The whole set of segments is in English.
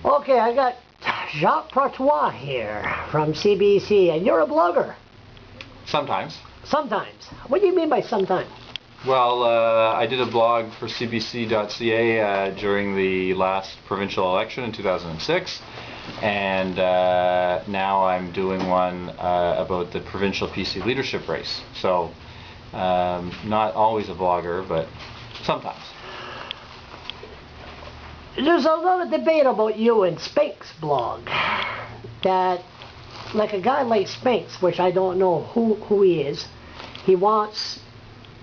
Okay, I got Jacques Poitras here from CBC, and you're a blogger. Sometimes. Sometimes. What do you mean by sometimes? Well, I did a blog for cbc.ca during the last provincial election in 2006, and now I'm doing one about the provincial PC leadership race. So, not always a blogger, but sometimes. There's a lot of debate about you and Spink's blog. That, like a guy like Spinks, which I don't know who he is, he wants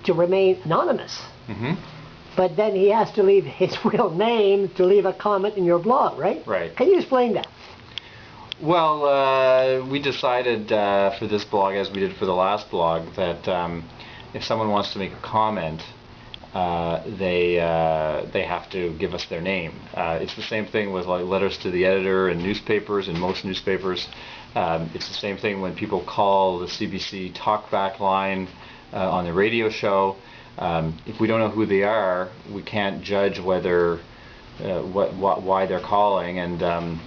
to remain anonymous. Mm-hmm. But then he has to leave his real name to leave a comment in your blog, right? Right. Can you explain that? Well, we decided for this blog, as we did for the last blog, that if someone wants to make a comment, they have to give us their name. It's the same thing with like letters to the editor in newspapers, in most newspapers. It's the same thing when people call the CBC talkback line on the radio show. If we don't know who they are, we can't judge whether why they're calling, and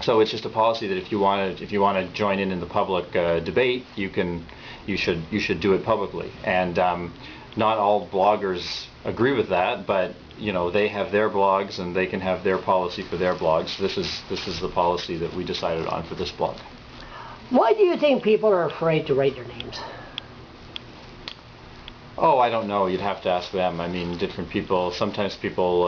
so it's just a policy that if you want to join in the public debate, you should do it publicly. And not all bloggers agree with that, but you know, they have their blogs and they can have their policy for their blogs. This is the policy that we decided on for this blog. Why do you think people are afraid to write their names? Oh, I don't know. You'd have to ask them. I mean, different people. Sometimes people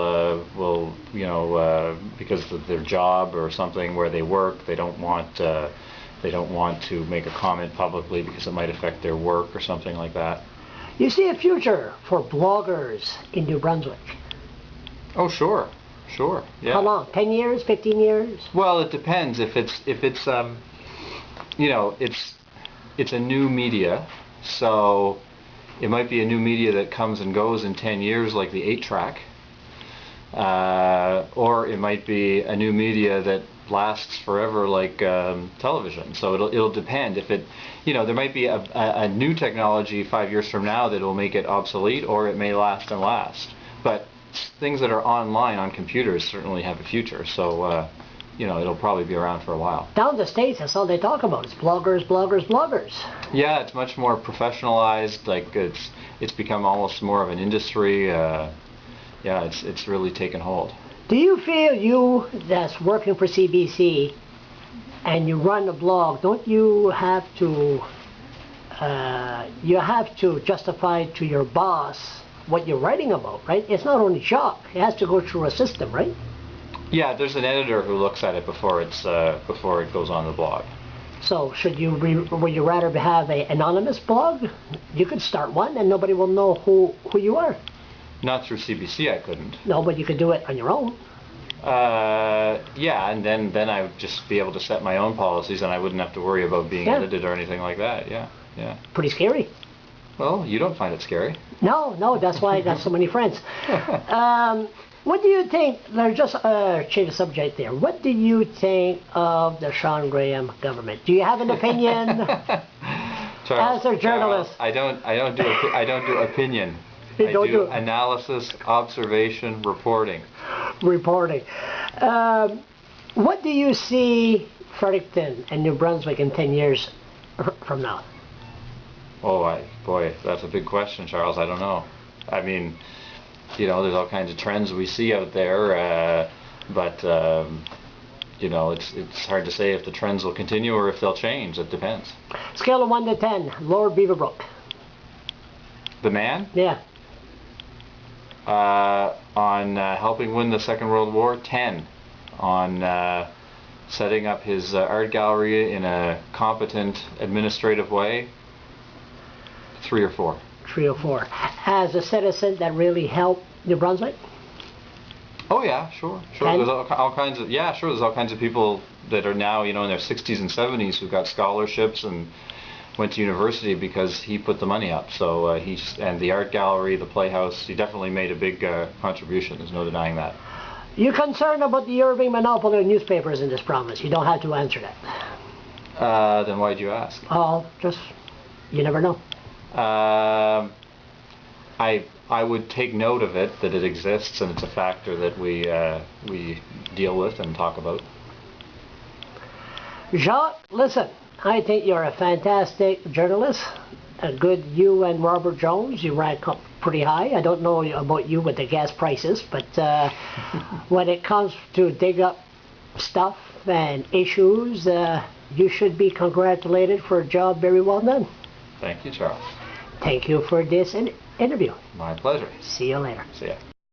will, you know, because of their job or something where they work, they don't want to make a comment publicly because it might affect their work or something like that. You see a future for bloggers in New Brunswick? Oh, sure, yeah. How long? 10 years? 15 years? Well, it depends. If it's you know, it's a new media, so it might be a new media that comes and goes in 10 years, like the 8-track, or it might be a new media that lasts forever, like television. So it'll depend. If it, you know, there might be a new technology 5 years from now that will make it obsolete, or it may last and last. But things that are online on computers certainly have a future. So you know, it'll probably be around for a while. Down in the States, that's all they talk about. It's bloggers, bloggers, bloggers. Yeah, it's much more professionalized. Like it's become almost more of an industry. Yeah, it's really taken hold. Do you feel you that's working for CBC and you run a blog, don't you have to justify to your boss what you're writing about, right? It's not only Jacques. It has to go through a system, right? Yeah, there's an editor who looks at it before it goes on the blog. So would you rather have an anonymous blog? You could start one and nobody will know who you are. Not through CBC, I couldn't. No, but you could do it on your own. Yeah, and then I would just be able to set my own policies, and I wouldn't have to worry about being edited or anything like that. Yeah. Pretty scary. Well, you don't find it scary. No, that's why I got so many friends. What do you think, just change the subject there, what do you think of the Sean Graham government? Do you have an opinion? Charles, as a journalist? Charles, I don't do opinion. I do analysis, observation, reporting. What do you see Fredericton and New Brunswick in 10 years from now? Oh, boy, that's a big question, Charles. I don't know. I mean, you know, there's all kinds of trends we see out there, but you know, it's hard to say if the trends will continue or if they'll change. It depends. Scale of 1 to 10, Lord Beaverbrook. The man? Yeah. On helping win the Second World War, 10. On setting up his art gallery in a competent administrative way, 3 or 4. 3 or 4. As a citizen that really helped New Brunswick? Oh yeah, sure. There's all kinds of there's all kinds of people that are now, you know, in their 60s and 70s who got scholarships and went to university because he put the money up. So and the art gallery, the playhouse, he definitely made a big contribution. There's no denying that. You concerned about the Irving monopoly of newspapers in this province? You don't have to answer that. Then why'd you ask? Oh, just, you never know. I would take note of it, that it exists, and it's a factor that we deal with and talk about. Jacques, listen, I think you're a fantastic journalist. A good you and Robert Jones, you rank up pretty high. I don't know about you with the gas prices, but when it comes to dig up stuff and issues, you should be congratulated for a job very well done. Thank you, Charles. Thank you for this interview. My pleasure. See you later. See ya.